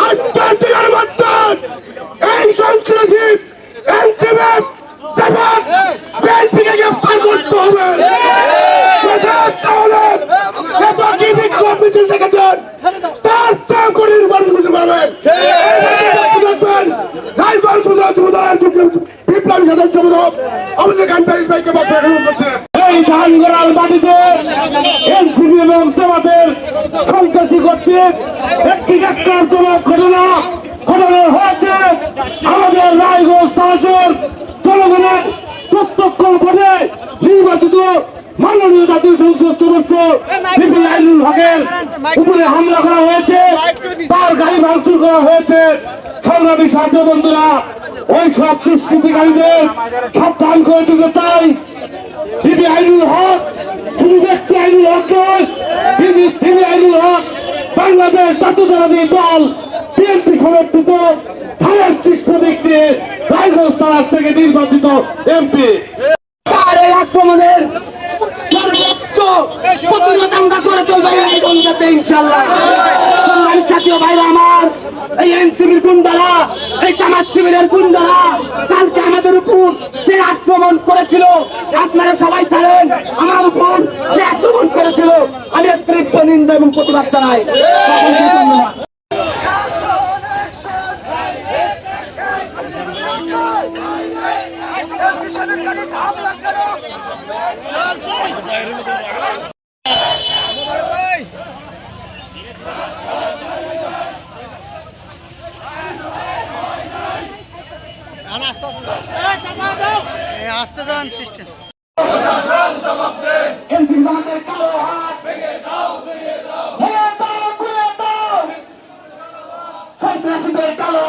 আজকের দিনের মধ্যে এই সন্ত্রাসী এনসিপি জামাত বিএনপিকে গ্রেফতার করতে হবে। তাহলে এত কি বিক্ষোভ মিছিল দেখেছেন তার তো করে নির্বাচন করতে পারবেন। বিপ্লবী সদস্য আমাদের গান্ধারী ভাইকে বক্তব্য করছে। এই ধানগড়াল মাটিতে এনসিপি এবং জামাতের সন্ত্রাসী কর্তৃক একটি ন্যাক্কারজনক ঘটনা ঘটানো হয়েছে। আমাদের রায়গঞ্জ তাজুর জনগণের প্রত্যক্ষ ভোটে নির্বাচিত মাননীয় জাতীয় সংসদ সদস্য বিপি আইনুল হকের উপরে হামলা করা হয়েছে, তার গাড়ি ভাঙচুর করা হয়েছে। সংগ্রামী সাথী বন্ধুরা, ওই সব দুষ্কৃতিকারীদের সাবধান করে দিতে চাই। বিপি আইনুল হক শুধু ব্যক্তি আইনুল হক নয়, বিপি আইনুল হক বাংলাদেশ জাতীয়তাবাদী দল বিএনপি সমর্থিত ধানের শীর্ষ প্রতীক দিয়ে রায়গঞ্জ তারাস থেকে নির্বাচিত এমপি। তার এই আক্রমণের সর্বোচ্চ প্রতিরোধ আমরা করে চলবো এই গঞ্জাতে ইনশাআল্লাহ। সংগ্রামী জাতীয় ভাইরা আমার, এই এনসিপির গুন্ডারা, এই জামাত শিবিরের গুন্ডারা কালকে আমাদের উপর যে আক্রমণ করেছিল, আপনারা সবাই জানেন আমার উপর যে আক্রমণ করেছিল, আমি তীব্র নিন্দা এবং প্রতিবাদ জানাই। আসতে যান সিস্টেম সন্ত্রাসীদের কালো